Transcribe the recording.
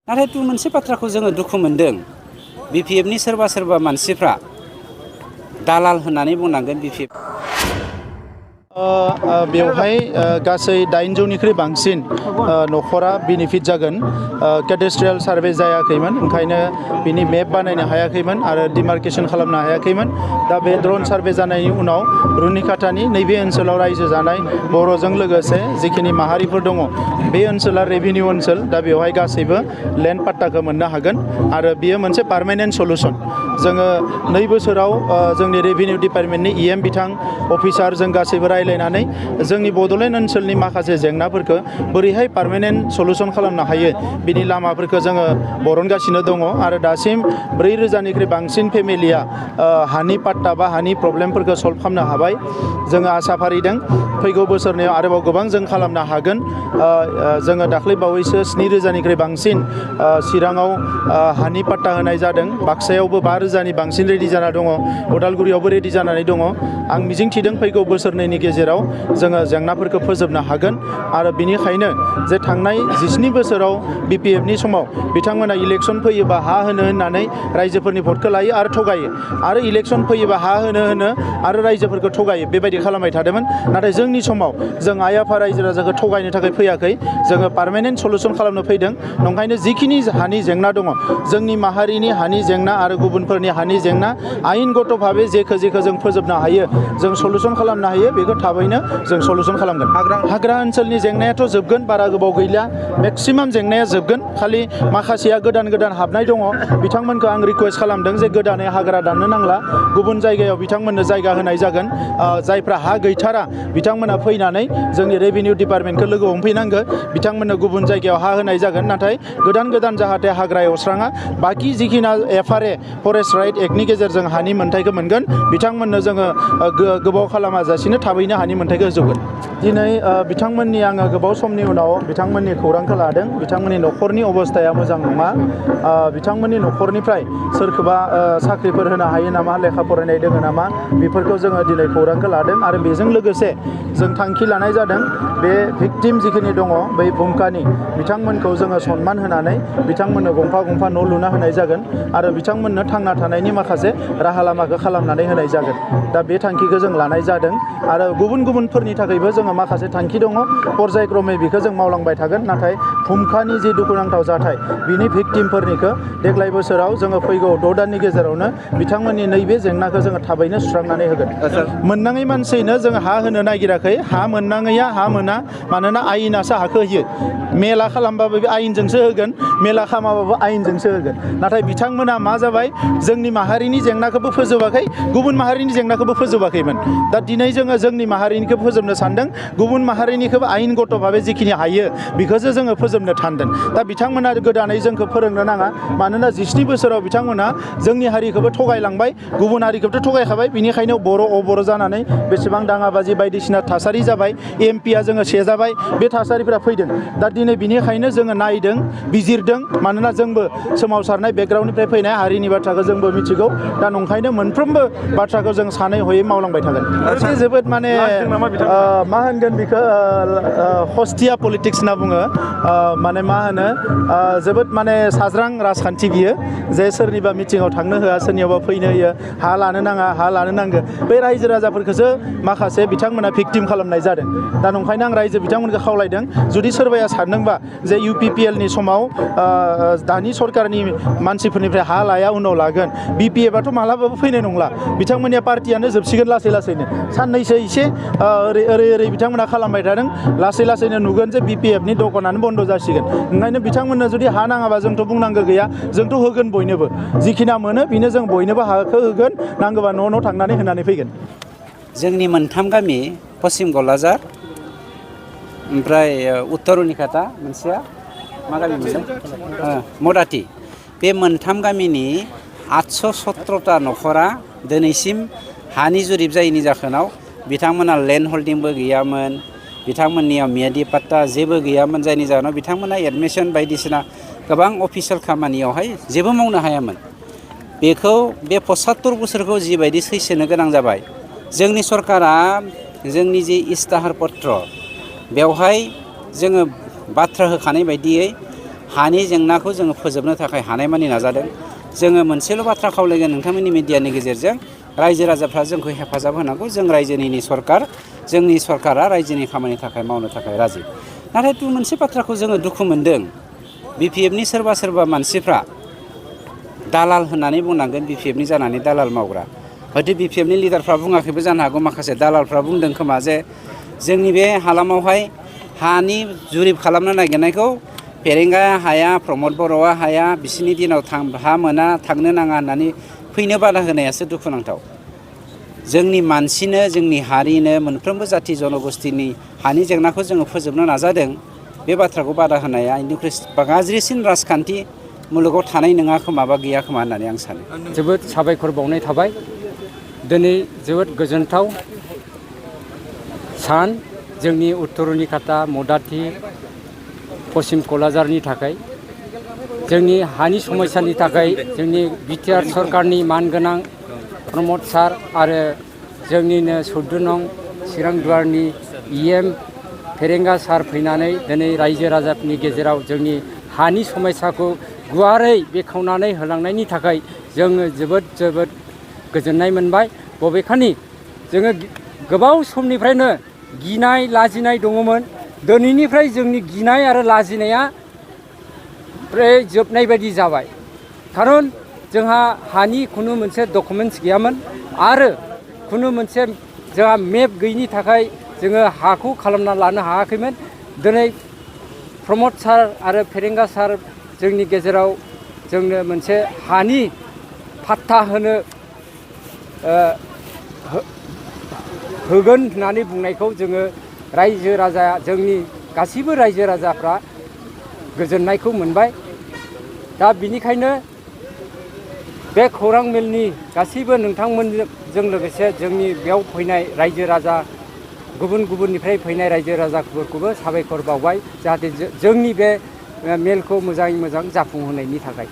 नाथाय मोनसे बाथ्राखौ जोङो दुखु मोनदों बिपिएफनि सोरबा मानसिफ्रा दालाल होननानै बुंनांगोन बिपिएफ बेवहाय गासै 800निख्रुइ बांसिन न'खरा बेनिफिट जागोन केडेस्ट्रियेल सार्भे जायाखैमोन ओंखायनो बिनि मेप बानायनो हायाखैमोन आरो डिमार्केसन खालामनो हायाखैमोन दा बे ड्रन सार्भे जानायनि उनाव रुनिकाटानि नैबे ओनसोलाव रायजो जानाय बर'जों लोगोसे जिखिनि माहारिफोर दङ बे ओनसोला रेभिनिउ ओनसोल दा बेवहाय गासैबो लेन्ड पाट्टाखौ मोननो हागोन आरो बियो मोनसे पार्मानेन्ट सलुसन जोङो 2 बोसोराव जोंनि रेभिनिउ डिपार्टमेन्टनि इएम बिथां अफिसार जों गासैबो रायलायनानै जोंनि बड'लेण्ड ओनसोलनि माखासे जेंनाफोरखौ बोरैहाय पार्मानेन्ट सलुसन खालामनो हायो बिनि लामाफोरखौ जोङो बरनगासिनो दङ आरो दासिम 4000निख्रुइ बांसिन फेमिलिया हानि पाट्टा बा हानि प्रब्लेमफोरखौ सल्भ खालामनो हाबाय जोङो आसा फारिदों फैगौ बोसोरनियाव आरोबाव गोबां जों खालामनो हागोन जोङो दाख्लै बावैसो 7000निख्रुइ बांसिन चिराङाव हानि पाट्टा होनाय जादों बाक्सायावबो 5000नि बांसिन रेडि जाना दङ उदालगुरियावबो रेडि जानानै दङ आं मिजिंथिदों फैगौ बोसोरनैनि गेजेराव जोङो जेंनाफोरखौ फोजोबनो हागोन आरो बिनिखायनो जे थांनाय 17 बोसोराव बिपिएफनि समाव बिथांमोना इलेक्सन फैयोबा हा होनो होननानै रायजोफोरनि भटखौ लायो आरो थगायो आरो इलेक्सन फैयोबा हा होनो आरो रायजोफोरखौ थगायो बेबायदि खालामबाय थादोंमोन नाथाय जोंनि समाव जों आइ आफा रायजो राजाखौ थगायनो थाखाय फैयाखै जोङो पार्मानेन्ट सलुसन खालामनो फैदों नंखायनो जिखिनि हानि जेंना दङ जोंनि माहारिनि हानि जेंना आरो गुबुनफोरनि हानि जेंना आयेनगत भाबै जेखौ जों फोजोबनो हायो जों सलुसन खालामनो हायो बेखौ थाबैनो जों सलुसन खालामगोन हाग्रा ओनसोलनि जेंनायाथ' जोबगोन बारा गोबाव गैला मेक्सिमाम जेंनाया जोबगोन खालि माखासेया गोदान हाबनाय दङ बिथांमोनखौ आं रिक्वेस्ट खालामदों जे गोदानै हाग्रा दाननो नांला गुबुन जायगायाव बिथांमोननो जायगा होनाय जागोन जायफ्रा हा गैथारा बिथांमोना फैनानै जोंनि रेभिनिउ डिपार्टमेन्टखौ लोगो हमफैनांगौ बिथांमोननो गुबुन जायगायाव हा होनाय जागोन नाथाय गोदान जाहाथे हाग्रा एवस्राङा बाखि जिखिना FRA फरेस्ट राइट एक्टनि गेजेरजों हानि मोन्थाइखौ मोनगोन बिथांमोननो जोङो गोबाव खालामाजासिनो थाबैनो हानि मोन्थाइखौ होजोबगोन दिनै बिथांमोननि आङो गोबाव समनि उनाव बिथांमोननि खौरांखौ लादों बिथांमोननि न'खरनि अबस्थाया मोजां नङा बिथांमोननि न'खरनिफ्राय सोरखौबा साख्रिफोर होनो हायो नामा लेखा फरायनाय दङ नामा बेफोरखौ जोङो दिनै खौरांखौ लादों आरो बेजों लोगोसे जों थांखि लानाय जादों बे भिक्टिम जिखिनि दङ बै भुमकानि बिथांमोनखौ जोङो सनमान होनानै बिथांमोननो गंफा न' लुना होनाय जागोन आरो बिथांमोननो थांना थानायनि माखासे राहा लामाखौ खालामनानै होनाय जागोन दा बे थांखिखौ जों लानाय जादों आरो गुबुनफोरनि थाखायबो जोङो माखासे थांखि दङ पर्यायक्रमै बेखौ जों मावलांबाय थागोन नाथाय भुमकानि जि दुखुनांथाव जाथाय बिनि भिक्टिमफोरनिखौ देग्लाय बोसोराव जोङो फैगौ 6 दाननि गेजेरावनो बिथांमोननि नैबे जेंनाखौ जोङो थाबैनो सुस्रांनानै होगोन मोननाङै मानसिनो जों हा होनो नागिराखै हा मोननाङैया हा मोना मानोना आयेनासो हाखौ होयो मेला खालामबाबो बे आयेनजोंसो होगोन मेला खालामाबाबो आयेनजोंसो होगोन नाथाय बिथांमोना मा जाबाय जोंनि माहारिनि जेंनाखौबो फोजोबाखै गुबुन माहारिनि जेंनाखौबो फोजोबाखैमोन दा दिनै जोङो जोंनि माहारिनिखौ फोजोबनो सानदों गुबुन माहारिनिखौबो आयेनगत भाबै जिखिनि हायो बेखौसो जोङो फोजोबनो सानदों दा बिथांमोना गोदानै जोंखौ फोरोंनो नाङा मानोना 17 बोसोराव बिथांमोना जोंनि हारिखौबो थगायलांबाय गुबुन हारिखौबोथ' थगायखाबाय बिनिखायनो बर' जानानै बेसेबां दाङाबाजि बायदिसिना थासारि जाबाय एमपिया जोङो सेजाबाय बे थासारिफोरा फैदों दा दिनै बिनिखायनो जोङो नायदों बिजिरदों मानोना जोंबो सोमावसारनाय बेकग्राउन्डनिफ्राय फैनाय हारिनि बाथ्राखौ जोंबो मिथिगौ दा नंखायनो मोनफ्रोमबो बाथ्राखौ जों सानै हयै मावलांबाय थागोन जोबोद माने मा होनगोन बेखौ हस्टिया पलिटिक्स होनना बुङो माने मा होनो जोबोद माने साज्रां राजखान्थि बियो जे सोरनिबा मिटिङाव थांनो होआ सोरनियावबा फैनो होयो हा लानो नाङा हा लानो नांगौ बे रायजो राजाफोरखौसो माखासे बिथांमोना भिक्टिम खालामनाय जादों दा नंखायनो आं रायजो बिथांमोनखौ खावलायदों जुदि सोरबाया सानदोंबा जे UPPLनि समाव दानि सरकारनि मानसिफोरनिफ्राय हा लाया उनाव लागोन BPFआथ' मालाबाबो फैनाय नंला बिथांमोननिया पार्टियानो जोबसिगोन लासैनो साननैसो एसे ओरै बिथांमोना खालामबाय थादों लासैनो नुगोन जे BPFनि दखानानो बन्द जासिगोन ओंखायनो बिथांमोननो जुदि हा नाङाबा जोंथ' बुंनांगौ गैया जोंथ' होगोन बयनोबो जिखिना मोनो बेनो जों बयनोबो हाखौ होगोन नांगौबा न' थांनानै होनानै फैगोन जोंनि मोनथाम गामि पश्चिम गलाजार ओमफ्राय उत्तर रुनिकाटा मोनसेया मा गामि मोनलाय मदाति बे मोनथाम गामिनि 817टा न'खरा दिनैसिम हानि जुरिब जायैनि जाहोनाव बिथांमोना लेन्ड हल्डिंबो गैयामोन बिथांमोननियाव मियादि पाट्टा जेबो गैयामोन जायनि जाहोनाव बिथांमोना एडमिसन बायदिसिना गोबां अफिसियेल खामानियावहाय जेबो मावनो हायामोन बेखौ बे 75 बोसोरखौ जिबायदि सैसोनो गोनां जाबाय जोंनि सरकारा जोंनि जे इस्ताहार पत्र बेवहाय जोङो बाथ्रा होखानाय बायदियै हानि जेंनाखौ जोङो फोजोबनो थाखाय हानायमानि नाजादों। जोङो मोनसेल' बाथ्रा खावलायगोन नोंथांमोननि मिडियानि गेजेरजों रायजो राजाफ्रा जोंखौ हेफाजाब होनांगौ। जों रायजोनिनो सरकार, जोंनि सरकारा रायजोनि खामानि थाखाय मावनो थाखाय राजि। नाथाय मोनसे बाथ्राखौ जोङो दुखु मोनदों, BPFनि सोरबा मानसिफ्रा दालाल होननानै बुंनांगोन, BPFनि जानानै दालाल मावग्रा। हयथ' BPFनि लिडारफ्रा बुङाखैबो जानो हागौ, माखासे दालालफ्रा बुंदों खोमा जे जोंनि बे हालामावहाय हानि जुरिब खालामनो नागिरनायखौ फेरेंगाया हाया, प्रमद बर'आ हाया, बिसोरनि दिनाव हा मोना, थांनो नाङा होननानै फैनो बादा होनायासो दुखुनांथाव। जोंनि मानसिनो, जोंनि हारिनो, मोनफ्रोमबो जाथि जन'गोष्ठीनि हानि जेंनाखौ जोङो फोजोबनो नाजादों। बे बाथ्राखौ बादा होनाया इनिख्रुइ गाज्रिसिन राजखान्थि मुलुगाव थानाय नङा खोमा बा गैया खोमा होननानै आं सानो। जोबोद साबायखर बावनाय थाबाय। दिनै जोबोद गोजोनथाव सान जोंनि उत्तरनिखाता, मदाथि, पश्चिम क'क्राझारनि थाखाय। जोंनि हानि समस्यानि थाखाय जोंनि बिटिआर सरकारनि मानगोनां प्रमद सार आरो जोंनिनो 14 नं चिरां दुवारनि EM फेरेंगा सार फैनानै दिनै रायजो राजाफोरनि गेजेराव जोंनि हानि समस्याखौ गुवारै बेखेवनानै होलांनायनि थाखाय जोङो जोबोद गोजोननाय मोनबाय। बबेखानि जोङो गोबाव समनिफ्रायनो गिनाय लाजिनाय दङमोन। दिनैनिफ्राय जोंनि गिनाय आरो लाजिनाया फ्राय जोबनाय बायदि जाबाय। खारन जोंहा हानि खुनु मोनसे डकुमेन्ट्स गैयामोन आरो खुनु मोनसे जोंहा मेप गैयिनि थाखाय जोङो हाखौ खालामना लानो हायाखैमोन। दिनै प्रमद सार आरो फेरेंगा सार जोंनि गेजेराव जोंनो मोनसे हानि पाट्टा होगोन होननानै बुंनायखौ जोङो रायजो राजा, जोंनि गासैबो रायजो राजाफ्रा गोजोननायखौ मोनबाय। दा बिनिखायनो बे खौरां मेलनि गासैबो नोंथांमोनजों लोगोसे जोंनि बेयाव फैनाय रायजो राजा, गुबुननिफ्राय फैनाय रायजो राजाफोरखौबो साबायखर बावबाय, जाहाथे जोंनि बे मेलखौ मोजाङै मोजां जाफुंहोनायनि थाखाय।